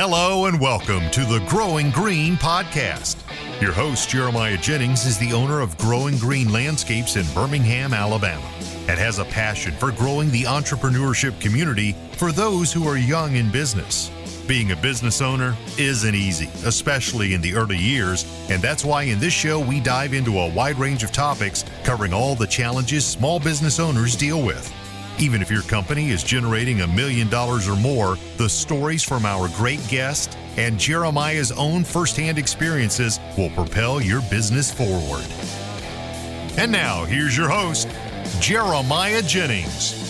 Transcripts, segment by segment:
Hello and welcome to the Growing Green podcast. Your host, Jeremiah Jennings, is the owner of Growing Green Landscapes in Birmingham, Alabama, and has a passion for growing the entrepreneurship community for those who are young in business. Being a business owner isn't easy, especially in the early years, and that's why in this show we dive into a wide range of topics covering all the challenges small business owners deal with. Even if your company is generating $1 million or more, the stories from our great guest and Jeremiah's own firsthand experiences will propel your business forward. And now, here's your host, Jeremiah Jennings.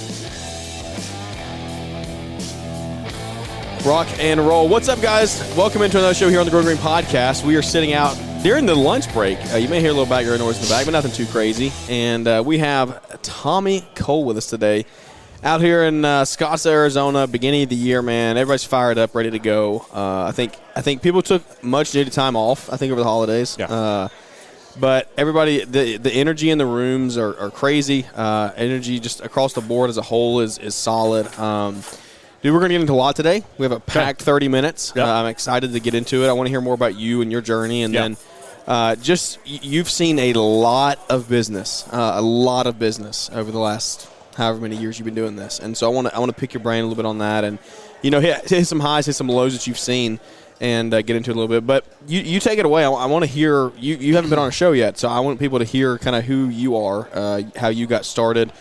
Rock and roll. What's up, guys? Welcome into another show here on the Growing Green podcast. We are sitting out during the lunch break. You may hear a little background noise in the back, but nothing too crazy. And we have Tommy Cole with us today. Out here in Scottsdale, Arizona, beginning of the year, man. Everybody's fired up, ready to go. I think people took much needed time off, I think, over the holidays. Yeah. But everybody, the energy in the rooms are crazy. Energy just across the board as a whole is solid. Dude, we're going to get into a lot today. We have a packed 30 minutes. Yep. I'm excited to get into it. I want to hear more about you and your journey. And then you've seen a lot of business over the last however many years you've been doing this. And so I want to pick your brain a little bit on that and, hit some highs, hit some lows that you've seen and get into it a little bit. But you take it away. I want to hear – you haven't been on a show yet, so I want people to hear kind of who you are, how you got started.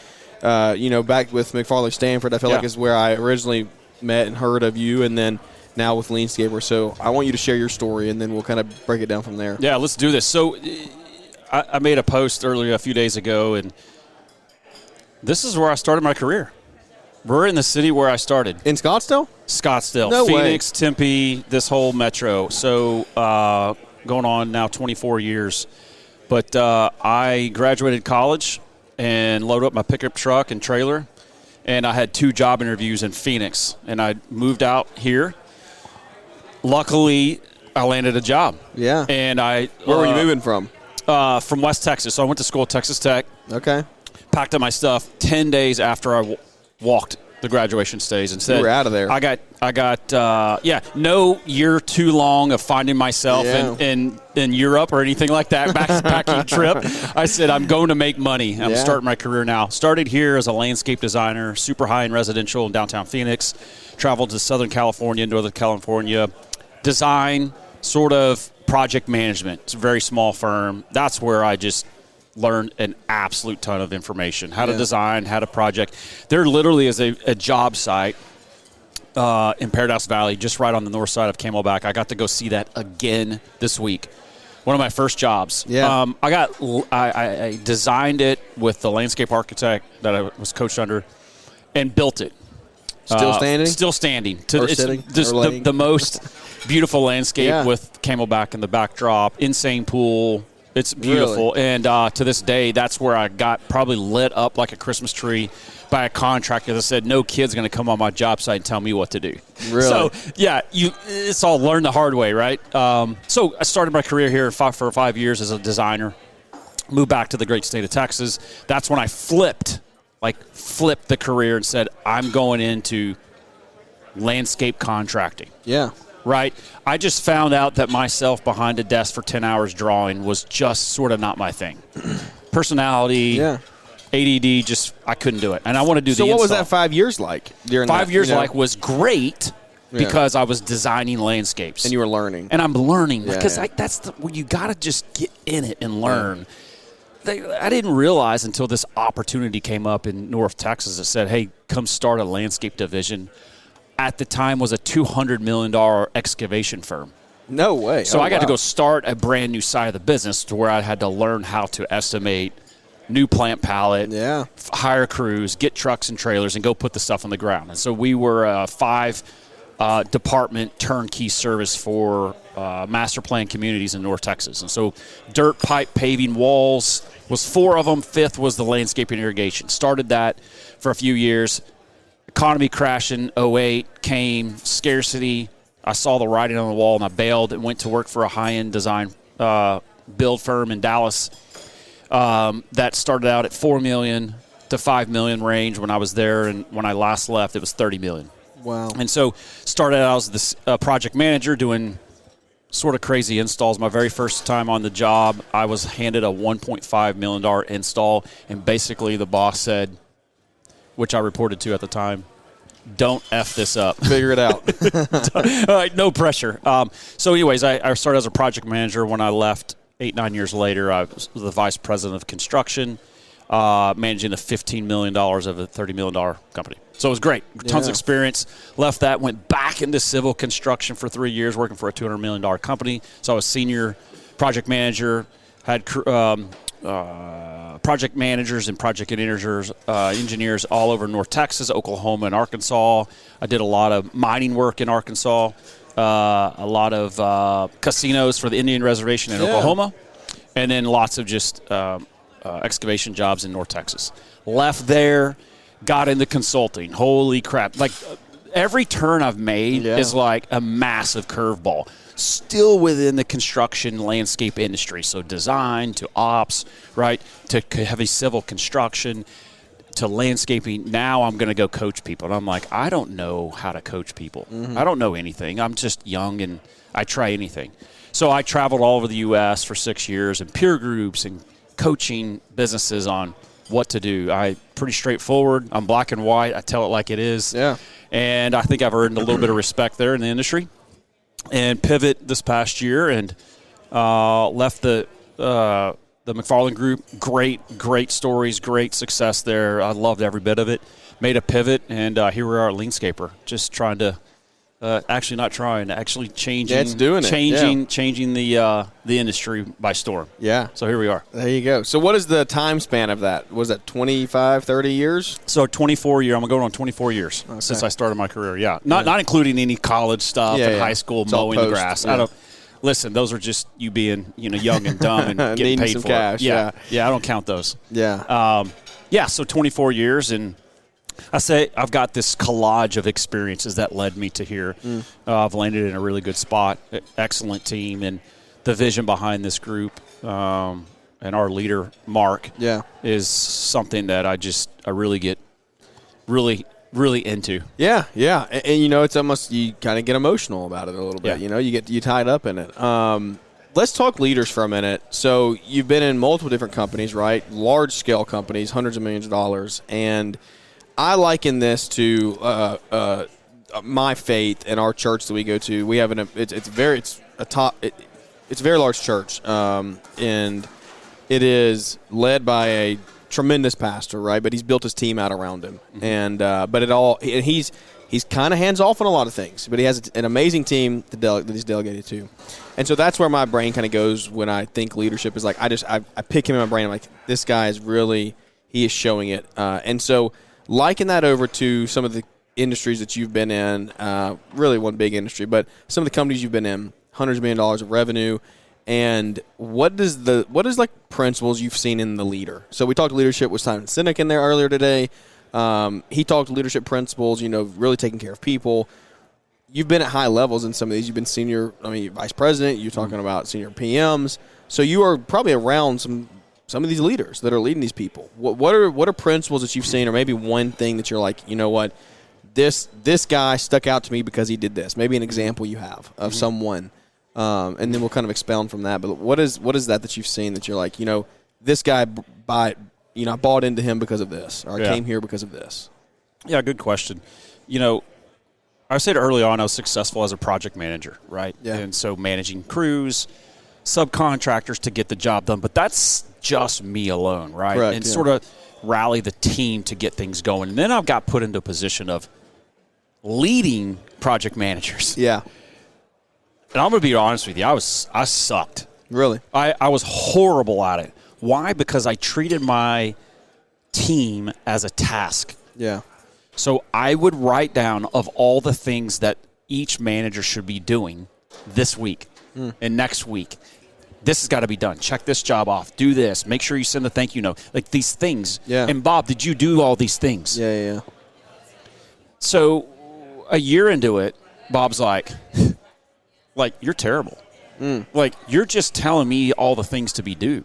Back with McFarley Stanford, I feel like is where I originally met and heard of you, and then now with Landscaper. So I want you to share your story, and then we'll kind of break it down from there. Yeah, let's do this. So I made a post earlier a few days ago, and this is where I started my career. We're in the city where I started. In Scottsdale? Scottsdale. No Phoenix, way. Tempe, this whole metro. So going on now 24 years. But I graduated college and loaded up my pickup truck and trailer, and I had 2 job interviews in Phoenix, and I moved out here. Luckily, I landed a job. Yeah. And Where were you moving from? From West Texas. So I went to school at Texas Tech. Okay. Packed up my stuff 10 days after I walked the graduation stage and said, you were out of there. I got no year too long of finding myself in Europe or anything like that, backpacking trip. I said, I'm going to make money. I'm starting my career now. Started here as a landscape designer, super high-end residential in downtown Phoenix, traveled to Southern California, Northern California, design, sort of project management. It's a very small firm. That's where I just learned an absolute ton of information, how to design, how to project. There literally is a job site in Paradise Valley, just right on the north side of Camelback. I got to go see that again this week. One of my first jobs. Yeah. I designed it with the landscape architect that I was coached under and built it. Still standing? Still standing. Or it's sitting? Just or the most beautiful landscape with Camelback in the backdrop, insane pool. It's beautiful. Really? And to this day, that's where I got probably lit up like a Christmas tree by a contractor that said, no kid's going to come on my job site and tell me what to do. Really? So, it's all learn the hard way, right? So I started my career here for 5 years as a designer, moved back to the great state of Texas. That's when I flipped the career and said, I'm going into landscape contracting. Yeah. Right? I just found out that myself behind a desk for 10 hours drawing was just sort of not my thing. Personality, ADD, I couldn't do it. And I want to do the install. So what was that 5 years like? During 5 years was great because I was designing landscapes. And you were learning. And I'm learning because that's where you got to just get in it and learn. I didn't realize until this opportunity came up in North Texas that said, hey, come start a landscape division. At the time was a $200 million excavation firm. No way. So I got to go start a brand new side of the business to where I had to learn how to estimate new plant palette, hire crews, get trucks and trailers, and go put the stuff on the ground. And so we were a 5-department turnkey service for master plan communities in North Texas. And so dirt, pipe, paving, walls was 4 of them. 5th was the landscaping irrigation. Started that for a few years. Economy crashed in 2008, came, scarcity. I saw the writing on the wall, and I bailed and went to work for a high-end design build firm in Dallas that started out at $4 million to $5 million range when I was there, and when I last left, it was $30 million. Wow. And so started out as this project manager doing sort of crazy installs. My very first time on the job, I was handed a $1.5 million install, and basically the boss said, which I reported to at the time, don't F this up. Figure it out. No pressure. So anyways, I started as a project manager. When I left 8-9 years later, I was the vice president of construction, managing the $15 million of a $30 million company. So it was great. Tons of experience. Left that, went back into civil construction for 3 years, working for a $200 million company. So I was senior project manager, had project managers and project engineers all over North Texas, Oklahoma, and Arkansas. I did a lot of mining work in Arkansas, a lot of casinos for the Indian Reservation in Oklahoma, and then lots of just excavation jobs in North Texas. Left there, got into consulting. Holy crap. Like, every turn I've made is like a massive curveball. Still within the construction landscape industry. So design to ops, right, to heavy civil construction, to landscaping. Now I'm going to go coach people. And I'm like, I don't know how to coach people. I don't know anything. I'm just young and I try anything. So I traveled all over the U.S. for 6 years in peer groups and coaching businesses on what to do. Pretty straightforward. I'm black and white. I tell it like it is. Yeah. And I think I've earned a little bit of respect there in the industry. And pivot this past year and left the McFarland Group. Great stories, great success there. I loved every bit of it. Made a pivot, and here we are at Leanscaper, just trying to actually changing the industry by storm. Yeah. So here we are. There you go. So what is the time span of that? Was that 25, 30 years? So 24 years. I'm going on 24 years since I started my career. Yeah. Not including any college stuff and high school it's mowing the grass. I don't. Listen, those are just you being young and dumb and getting paid for cash. Yeah. I don't count those. Yeah. So 24 years and. I say I've got this collage of experiences that led me to here. I've landed in a really good spot, excellent team, and the vision behind this group and our leader, Mark, is something that I really get really into. Yeah. And it's almost, you kind of get emotional about it a little bit. You tied up in it. Let's talk leaders for a minute. So you've been in multiple different companies, right? Large-scale companies, hundreds of millions of dollars, and I liken this to my faith and our church that we go to. We have it's a very large church, and it is led by a tremendous pastor, right? But he's built his team out around him, and he's kind of hands off on a lot of things, but he has an amazing team that he's delegated to, and so that's where my brain kind of goes when I think leadership is like I pick him in my brain. I'm like, this guy is really, he is showing it, and so. Liken that over to some of the industries that you've been in, really one big industry, but some of the companies you've been in, hundreds of million dollars of revenue, and what is principles you've seen in the leader? So we talked leadership with Simon Sinek in there earlier today. He talked leadership principles, really taking care of people. You've been at high levels in some of these. You've been vice president. You're talking about senior PMs. So you are probably around some of these leaders that are leading these people. What are principles that you've seen, or maybe one thing that you're like, you know what, this guy stuck out to me because he did this. Maybe an example you have of someone, and then we'll kind of expound from that. But what is that you've seen that you're like, this guy I bought into him because of this, or I came here because of this. Yeah, good question. I said early on I was successful as a project manager, right? Yeah. And so managing crews, subcontractors to get the job done, but that's just me alone, right? Correct, and sort of rally the team to get things going. And then I've got put into a position of leading project managers. Yeah. And I'm going to be honest with you, I sucked. Really? I was horrible at it. Why? Because I treated my team as a task. Yeah. So I would write down of all the things that each manager should be doing this week and next week. This has got to be done. Check this job off. Do this. Make sure you send a thank you note. Like these things. Yeah. And Bob, did you do all these things? Yeah. So a year into it, Bob's like, you're terrible. Like, you're just telling me all the things to be doing.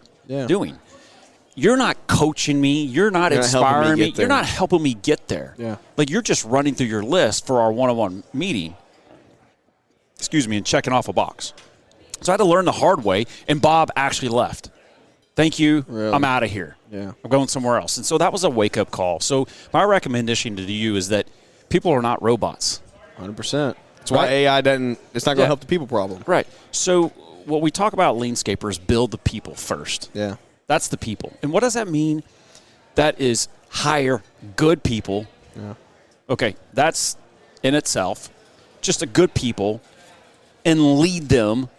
you're not coaching me. You're not inspiring me. You're not helping me get there. Yeah. Like, you're just running through your list for our one-on-one meeting, and checking off a box. So I had to learn the hard way, and Bob actually left. Thank you. Really? I'm out of here. Yeah. I'm going somewhere else. And so that was a wake-up call. So my recommendation to you is that people are not robots. 100%. That's why AI it's not going to help the people problem. Right. So what we talk about Leanscaper is build the people first. Yeah. That's the people. And what does that mean? That is hire good people. Yeah. Okay, that's in itself just a good people, and lead them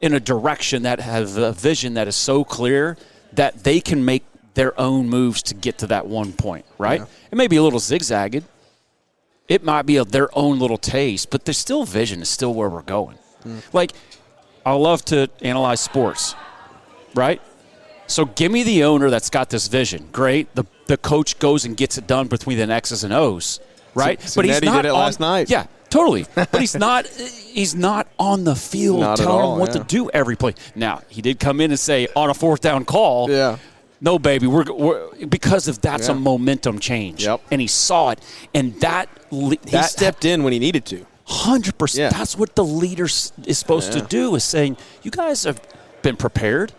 in a direction that has a vision that is so clear that they can make their own moves to get to that one point, right? Yeah. It may be a little zigzagged. It might be their own little taste, but there's still vision. It's still where we're going. Like, I love to analyze sports, right? So give me the owner that's got this vision. Great. The coach goes and gets it done between the X's and O's, right? But he's not did it last night. Yeah, totally. But he's not on the field telling him what to do every play. Now, he did come in and say on a 4th down call, no, baby, we're because of that's a momentum change. Yep. And he saw it, and he stepped in when he needed to. 100%. Yeah. That's what the leader is supposed to do, is saying, you guys have been prepared.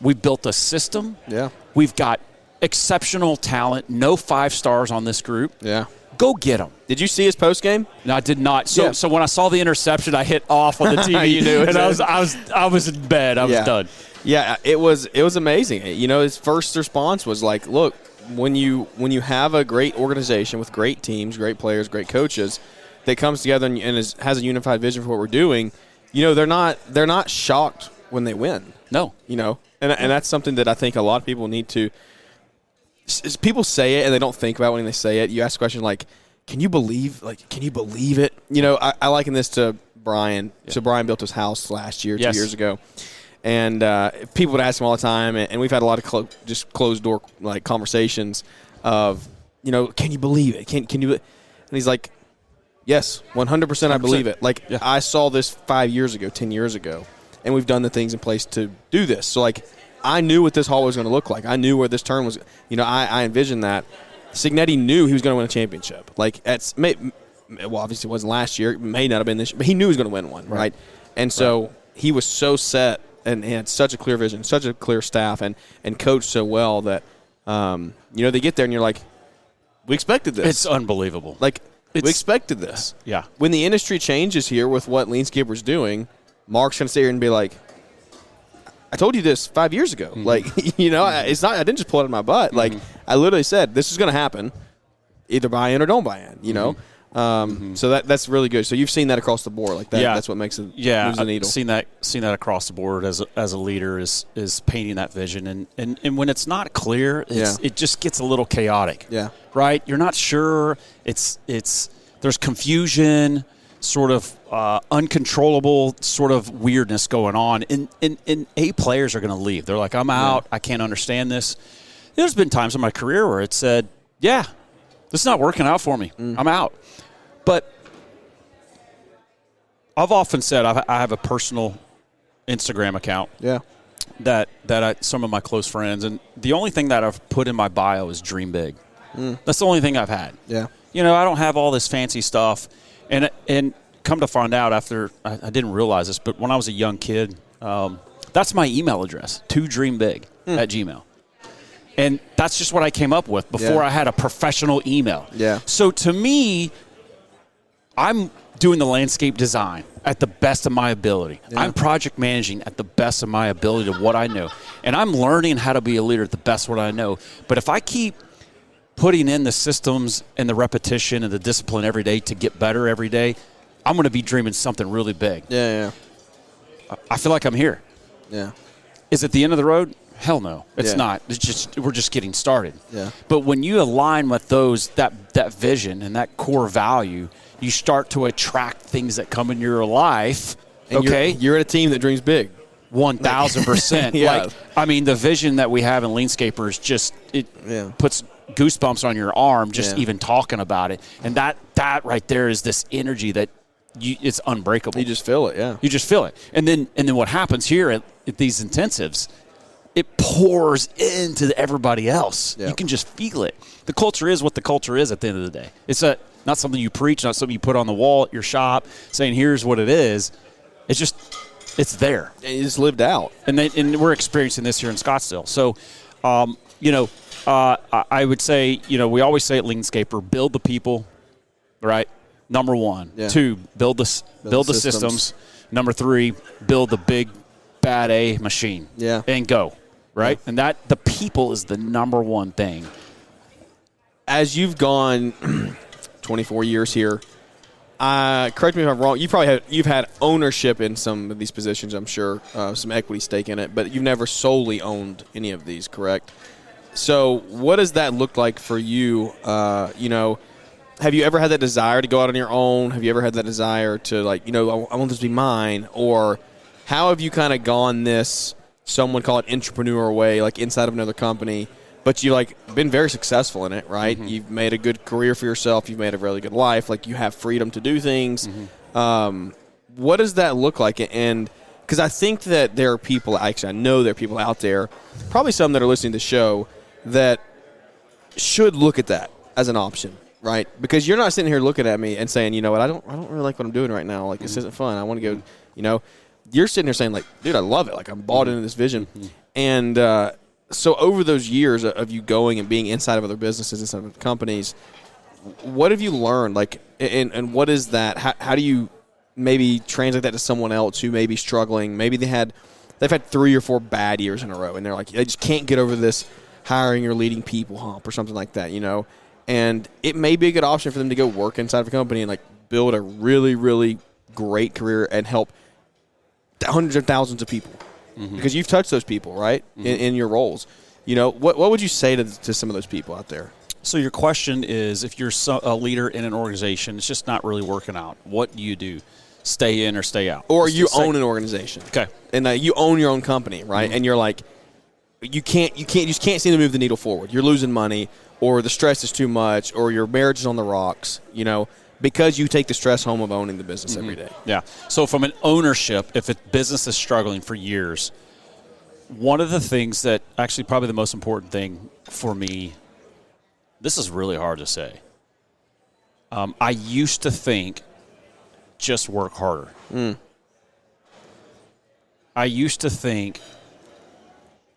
We've built a system. Yeah. We've got exceptional talent, no 5 stars on this group. Yeah. Go get them. Did you see his post game? No, I did not. So when I saw the interception, I hit off on the TV. You knew it. And I was in bed. I was done. Yeah, it was amazing. You know, his first response was like, look, when you have a great organization with great teams, great players, great coaches that comes together and has a unified vision for what we're doing, you know, they're not shocked when they win. No. You know, and that's something that I think a lot of people need to – people say it and they don't think about it when they say it. You ask a question like, can you believe it? You know, I liken this to Brian. Yeah. So Brian built his house last year, 2 years ago. And people would ask him all the time, and we've had a lot of just closed-door like conversations of, you know, can you believe it? Can you – and he's like, yes, 100% I believe it. Like, I saw this 5 years ago, 10 years ago, and we've done the things in place to do this. So, like, I knew what this hall was going to look like. I knew where this turn was. You know, I envisioned that. Signetti knew he was going to win a championship. Like, well, obviously it wasn't last year. It may not have been this year, but he knew he was going to win one, right? And so he was so set and had such a clear vision, such a clear staff, and coached so well that, you know, they get there and you're like, we expected this. It's unbelievable. Like, we expected this. Yeah. When the industry changes here with what Leanscaper's doing, Mark's going to sit here and be like, I told you this 5 years ago. Mm-hmm. Like, you know, it's not. I didn't just pull it out of my butt. Mm-hmm. Like, I literally said, this is going to happen. Either buy in or don't buy in, you know. So that's really good. So you've seen that across the board. Like, that's what makes it move the needle. Seen that across the board as a leader is painting that vision. And when it's not clear, it just gets a little chaotic. Yeah. Right? You're not sure. There's confusion, sort of uncontrollable sort of weirdness going on. And A players are going to leave. They're like, I'm out. I can't understand this. There's been times in my career where it said, this is not working out for me. I'm out. But I've often said I have a personal Instagram account. Yeah. That some of my close friends, and the only thing that I've put in my bio is dream big. That's the only thing I've had. Yeah. You know, I don't have all this fancy stuff. And come to find out after, I didn't realize this, but when I was a young kid, that's my email address, todreambig at Gmail. And that's just what I came up with before I had a professional email. Yeah. So to me, I'm doing the landscape design at the best of my ability. Yeah. I'm project managing at the best of my ability to what I know. And I'm learning how to be a leader at the best of what I know. But if I keep putting in the systems and the repetition and the discipline every day to get better every day, I'm going to be dreaming something really big. Yeah. I feel like I'm here. Yeah. Is it the end of the road? Hell no, it's not. It's just we're just getting started. Yeah. But when you align with that vision and that core value, you start to attract things that come in your life. And you're in a team that dreams big. 1,000%. Yeah. Like, I mean, the vision that we have in Leanscaper is just puts goosebumps on your arm just even talking about it. And that right there is this energy that it's unbreakable. You just feel it. Yeah. You just feel it. And then what happens here at these intensives? it pours into everybody else. Yep. You can just feel it. The culture is what the culture is at the end of the day. It's not something you preach, not something you put on the wall at your shop saying, here's what it is. It's just, it's there. It's lived out. And we're experiencing this here in Scottsdale. So, I would say, we always say at Leanscaper, build the people, right? Number one. Yeah. 2, build the systems. Number 3, build the big, bad A machine. Yeah. And go, right? Yeah. And that the people is the number one thing. As you've gone 24 years here, correct me if I'm wrong, you've had ownership in some of these positions, I'm sure, some equity stake in it, but you've never solely owned any of these, correct? So what does that look like for you? Have you ever had that desire to go out on your own? Have you ever had that desire to, I want this to be mine? Or how have you kind of gone this, someone call it entrepreneur way, like inside of another company, but you've been very successful in it, right? Mm-hmm. You've made a good career for yourself. You've made a really good life. You have freedom to do things. Mm-hmm. What does that look like? And because I think that there are people, actually I know there are people out there, probably some that are listening to the show, that should look at that as an option, right? Because you're not sitting here looking at me and saying, you know what, I don't really like what I'm doing right now. This isn't fun. I want to go, You're sitting here saying, dude, I love it. I'm bought into this vision. Mm-hmm. And so over those years of you going and being inside of other businesses, inside of companies, what have you learned? And what is that? How do you maybe translate that to someone else who may be struggling? Maybe they've had 3 or 4 bad years in a row, and they're they just can't get over this hiring or leading people hump or something like that, And it may be a good option for them to go work inside of a company and build a really, really great career and help hundreds of thousands of people. Mm-hmm. Because you've touched those people, right, mm-hmm. in your roles. What would you say to some of those people out there? So your question is, if you're a leader in an organization, it's just not really working out, what do you do? Stay in or stay out? Or you own an organization. Okay. And you own your own company, right? Mm-hmm. And you're you just can't seem to move the needle forward. You're losing money, or the stress is too much, or your marriage is on the rocks, because you take the stress home of owning the business every day. Yeah. So from an ownership, if a business is struggling for years, one of the things that actually probably the most important thing for me, this is really hard to say. I used to think just work harder. Mm. I used to think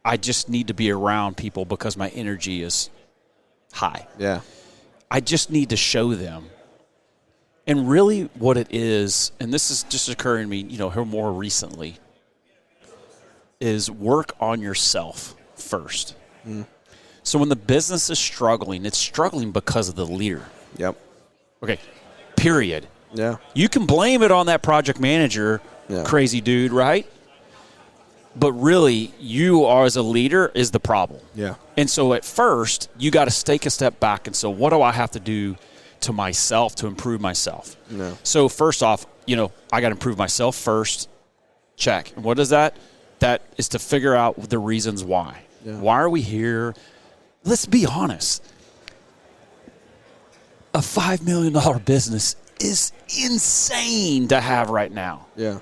I just need to be around people because my energy is high. Yeah. I just need to show them. And really what it is, and this is just occurring to me, here more recently, is work on yourself first. Mm. So when the business is struggling, it's struggling because of the leader. Yep. Okay, period. Yeah. You can blame it on that project manager, crazy dude, right? But really, you are, as a leader, is the problem. Yeah. And so at first, you got to take a step back and say, what do I have to do to myself to improve myself? No. So first off, I got to improve myself first. Check. And what is that? That is to figure out the reasons why. Yeah. Why are we here? Let's be honest. A $5 million business is insane to have right now. Yeah.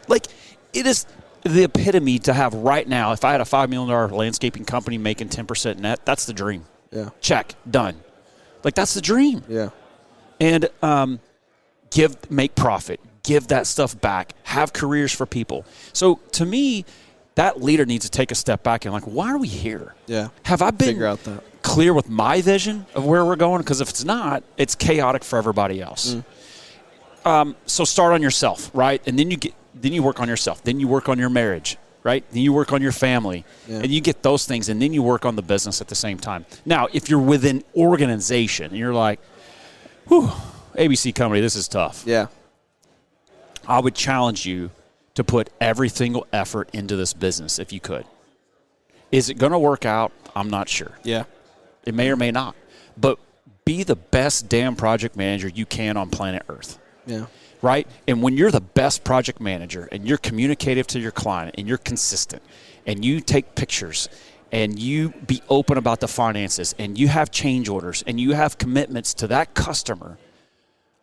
It is the epitome to have right now. If I had a $5 million landscaping company making 10% net, that's the dream. Yeah. Check. Done. That's the dream. Yeah. And make profit. Give that stuff back. Have careers for people. So to me, that leader needs to take a step back and why are we here? Yeah. Have I been figure out that clear with my vision of where we're going? Because if it's not, it's chaotic for everybody else. So start on yourself, right? And then you work on yourself. Then you work on your marriage, right? Then you work on your family. Yeah. And you get those things, and then you work on the business at the same time. Now, if you're with an organization and you're like, whew, ABC company, this is tough. Yeah. I would challenge you to put every single effort into this business if you could. Is it going to work out? I'm not sure. Yeah. It may or may not. But be the best damn project manager you can on planet Earth. Yeah. Right? And when you're the best project manager and you're communicative to your client and you're consistent and you take pictures and you be open about the finances and you have change orders and you have commitments to that customer,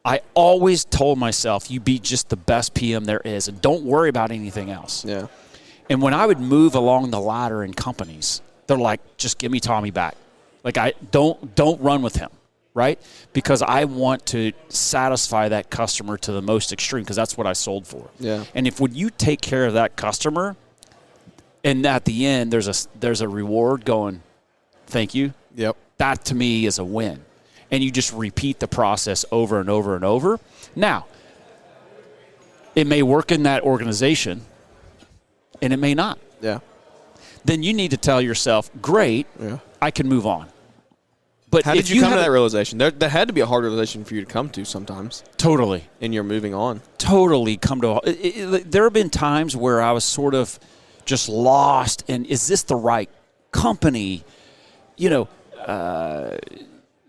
I always told myself, you be just the best PM there is and don't worry about anything else. Yeah. And when I would move along the ladder in companies, they're like, just give me Tommy back. Like, I don't run with him, right? Because I want to satisfy that customer to the most extreme, because that's what I sold for. Yeah. And when you take care of that customer, and at the end there's a reward going, thank you. Yep. That to me is a win. And you just repeat the process over and over and over. Now, it may work in that organization, and it may not. Yeah. Then you need to tell yourself, great, I can move on. But how did you come to that realization? There had to be a hard realization for you to come to sometimes. Totally. And you're moving on. Totally come to there have been times where I was sort of just lost, and is this the right company?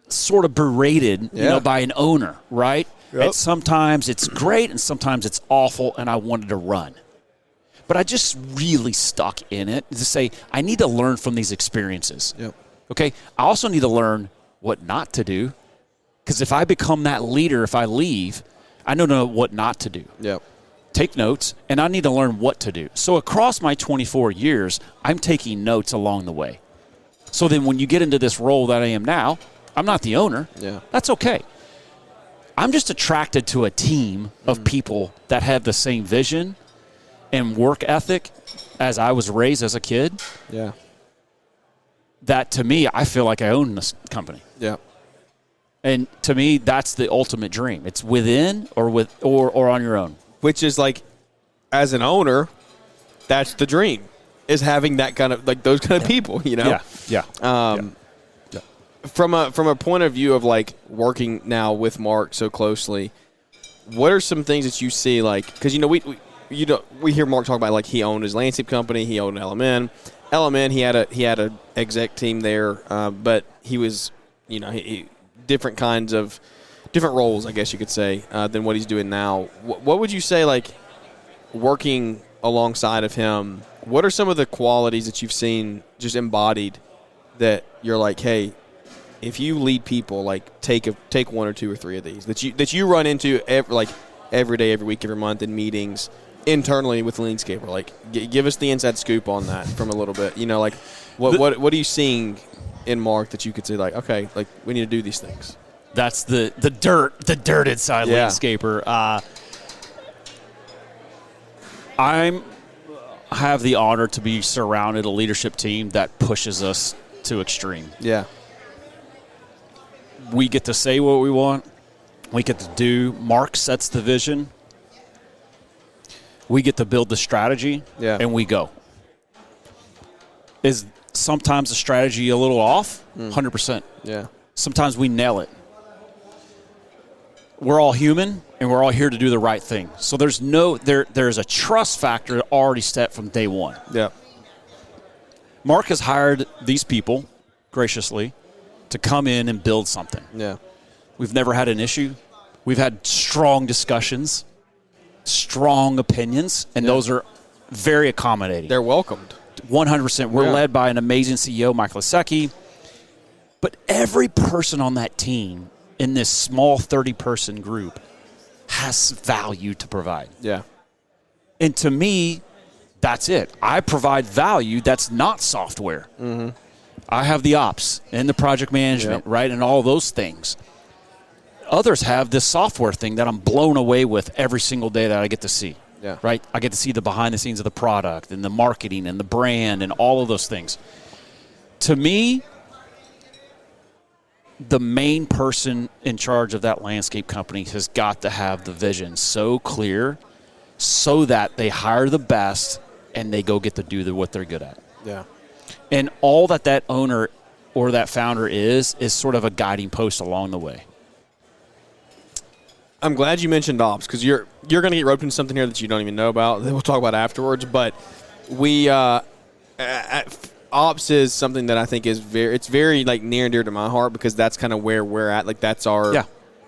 Sort of berated, by an owner, right? Yep. And sometimes it's great, and sometimes it's awful, and I wanted to run. But I just really stuck in it to say, I need to learn from these experiences. Yep. Okay? I also need to learn what not to do, because if I become that leader, if I leave, I know what not to do. Yep. Take notes, and I need to learn what to do. So across my 24 years, I'm taking notes along the way. So then when you get into this role that I am now, I'm not the owner. Yeah. That's okay. I'm just attracted to a team of people that have the same vision and work ethic as I was raised as a kid. Yeah. That, to me, I feel like I own this company. Yeah. And to me, that's the ultimate dream. It's within or on your own. Which is like, as an owner, that's the dream, is having that kind of, like, those kind of people, Yeah. From a point of view of, like, working now with Mark so closely, what are some things that you see, like, because, we hear Mark talk about, like, he owned his landscape company, he owned LMN. LMN, he had a exec team there, but he was, different kinds of different roles, I guess you could say, than what he's doing now. What would you say, like, working alongside of him, what are some of the qualities that you've seen just embodied that you're like, hey, if you lead people, like, take one or two or three of these that you run into every day, every week, every month in meetings internally with Leanscaper? Like, give us the inside scoop on that from a little bit. Like, what are you seeing in Mark that you could say, like, okay, like, we need to do these things? That's the dirt inside Leanscaper. I have the honor to be surrounded a leadership team that pushes us to extreme. Yeah. We get to say what we want. We get to do. Mark sets the vision. We get to build the strategy, and we go. Is sometimes the strategy a little off? 100%. Yeah. Sometimes we nail it. We're all human, and we're all here to do the right thing. So there's a trust factor already set from day one. Yeah. Mark has hired these people graciously to come in and build something. Yeah. We've never had an issue. We've had strong discussions, strong opinions, and those are very accommodating. They're welcomed. 100%. We're led by an amazing CEO, Mike Lasecki. But every person on that team in this small 30-person group has value to provide. Yeah. And to me, that's it. I provide value that's not software. Mm-hmm. I have the ops and the project management, right, and all those things. Others have this software thing that I'm blown away with every single day that I get to see. Yeah. Right? I get to see the behind the scenes of the product and the marketing and the brand and all of those things. To me, the main person in charge of that landscape company has got to have the vision so clear so that they hire the best and they go get to do what they're good at. Yeah. And all that owner or that founder is sort of a guiding post along the way. I'm glad you mentioned ops, because you're going to get roped into something here that you don't even know about that we'll talk about afterwards. But ops is something that I think is very like near and dear to my heart, because that's kind of where we're at. Like, that's our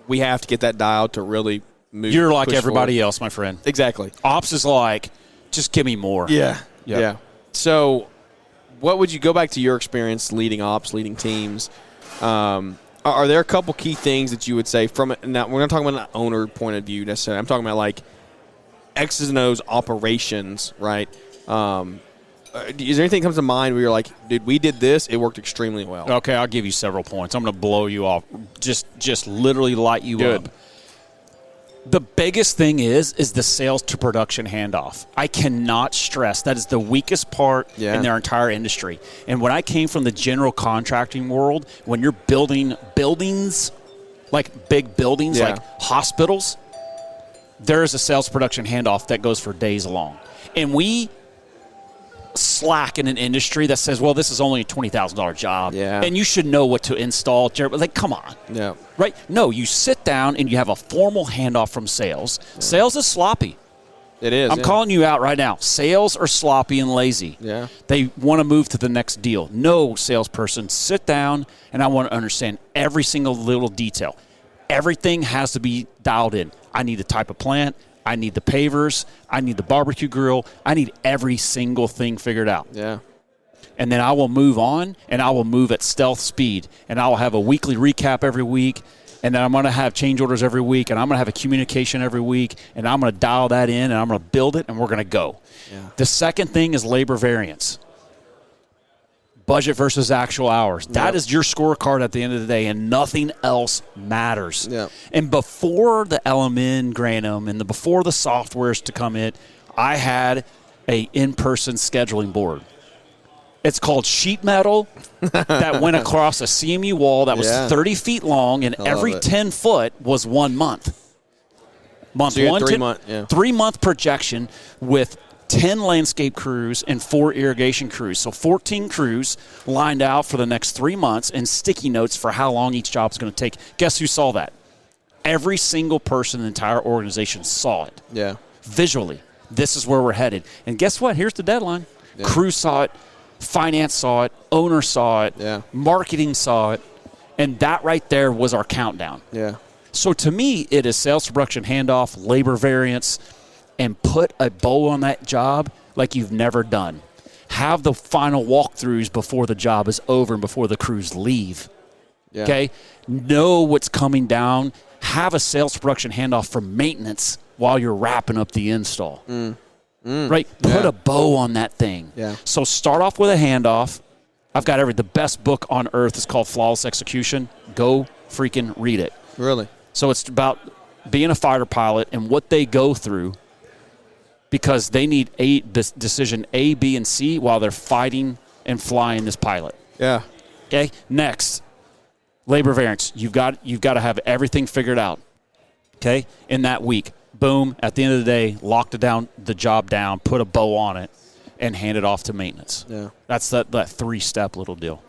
we have to get that dial to really move. You're like everybody else, my friend. Exactly. Ops is like, just give me more. Yeah. Yep. Yeah. So, what would you go back to your experience leading ops, leading teams? Are there a couple key things that you would say from – now, we're not talking about an owner point of view necessarily. I'm talking about, like, X's and O's operations, right? Is there anything that comes to mind where you're like, dude, we did this, it worked extremely well? Okay, I'll give you several points. I'm going to blow you off, just literally light you Good. up. The biggest thing is the sales to production handoff. I cannot stress that is the weakest part in their entire industry. And when I came from the general contracting world, when you're building buildings, like big buildings, like hospitals, there is a sales production handoff that goes for days long. And we slack in an industry that says, well, this is only a $20,000 job, and you should know what to install. Like, come on. Yeah. Right? No, you sit down and you have a formal handoff from sales. Yeah. Sales is sloppy. It is. I'm calling you out right now. Sales are sloppy and lazy. Yeah. They want to move to the next deal. No, salesperson, sit down, and I want to understand every single little detail. Everything has to be dialed in. I need the type of plant. I need the pavers. I need the barbecue grill. I need every single thing figured out. Yeah. And then I will move on, and I will move at stealth speed. And I will have a weekly recap every week. And then I'm going to have change orders every week. And I'm going to have a communication every week. And I'm going to dial that in, and I'm going to build it, and we're going to go. Yeah. The second thing is labor variance. Budget versus actual hours. That is your scorecard at the end of the day, and nothing else matters. Yep. And before the LMN Granum and before the softwares to come in, I had a in-person scheduling board. It's called sheet metal that went across a CMU wall that was 30 feet long, and every 10 foot was 1 month. Month so one, 3 month projection with 10 landscape crews and 4 irrigation crews. So 14 crews lined out for the next 3 months and sticky notes for how long each job is going to take. Guess who saw that? Every single person in the entire organization saw it. Yeah. Visually. This is where we're headed. And guess what? Here's the deadline. Yeah. Crew saw it. Finance saw it. Owner saw it. Yeah. Marketing saw it. And that right there was our countdown. Yeah. So to me, it is sales to production handoff, labor variance, and put a bow on that job like you've never done. Have the final walkthroughs before the job is over and before the crews leave. Yeah. Okay? Know what's coming down. Have a sales to production handoff for maintenance while you're wrapping up the install. Right? Put a bow on that thing. Yeah. So start off with a handoff. I've got the best book on earth is called Flawless Execution. Go freaking read it. Really? So it's about being a fighter pilot and what they go through, because they need decision A, B, and C while they're fighting and flying this pilot. Yeah. Okay. Next, labor variance. You've got to have everything figured out. Okay. In that week, boom. At the end of the day, lock the job down, put a bow on it, and hand it off to maintenance. Yeah. That's that 3-step little deal.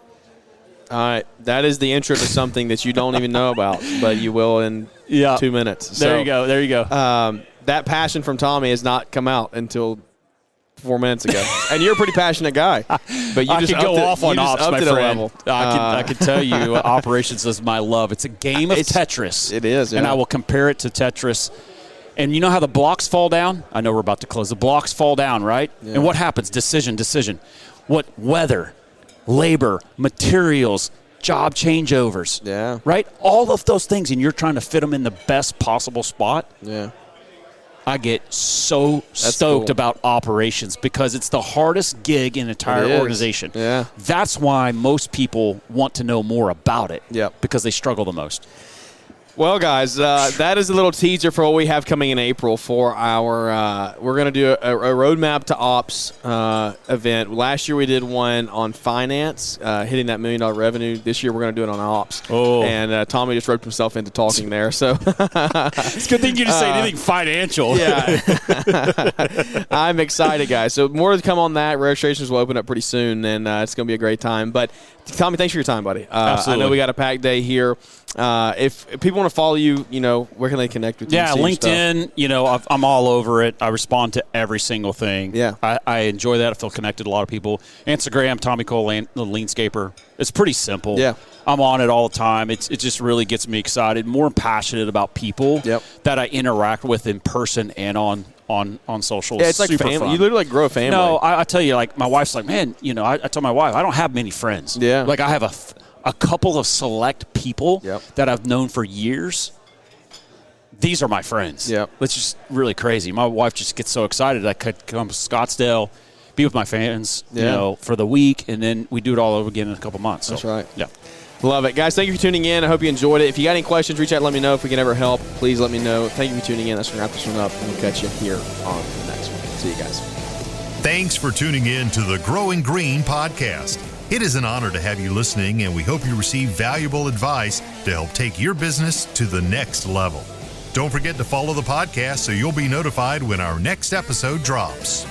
All right. That is the intro to something that you don't even know about, but you will in 2 minutes. There you go. There you go. That passion from Tommy has not come out until 4 minutes ago. And you're a pretty passionate guy. But you I just could go off on ops, my friend. Level. I can tell you, operations is my love. It's a game of Tetris. It is, yeah. And I will compare it to Tetris. And you know how the blocks fall down? I know we're about to close. The blocks fall down, right? Yeah. And what happens? Decision. What? Weather, labor, materials, job changeovers. Yeah. Right? All of those things, and you're trying to fit them in the best possible spot. Yeah. I get so stoked about operations because it's the hardest gig in an entire organization. Yeah. That's why most people want to know more about it. Yep. Because they struggle the most. Well, guys, that is a little teaser for what we have coming in April for our we're going to do a roadmap to ops event. Last year we did one on finance, hitting that $1 million revenue. This year we're going to do it on ops. Oh. And Tommy just roped himself into talking there. So it's a good thing you didn't say anything financial. Yeah. I'm excited, guys. So more to come on that. Registrations will open up pretty soon, and it's going to be a great time. But Tommy, thanks for your time, buddy. Absolutely. I know we got a packed day here. If people want to follow you, where can they connect with you? Yeah, LinkedIn, I'm all over it. I respond to every single thing. Yeah. I enjoy that. I feel connected to a lot of people. Instagram, Tommy Cole, the Leanscaper. It's pretty simple. Yeah. I'm on it all the time. It just really gets me excited, more passionate about people that I interact with in person and on social. Yeah, it's like super family. fun. You literally grow a family. No, I tell you, like, my wife's like, man, I tell my wife, I don't have many friends. Yeah. Like, I have a couple of select people Yep. that I've known for years. These are my friends. Yep. It's just really crazy. My wife just gets so excited I could come to Scottsdale, be with my fans, for the week, and then we do it all over again in a couple months. So, that's right. Yeah. Love it. Guys, thank you for tuning in. I hope you enjoyed it. If you got any questions, reach out and let me know. If we can ever help, please let me know. Thank you for tuning in. Let's wrap this one up, and we'll catch you here on the next one. See you guys. Thanks for tuning in to the Growing Green podcast. It is an honor to have you listening, and we hope you receive valuable advice to help take your business to the next level. Don't forget to follow the podcast so you'll be notified when our next episode drops.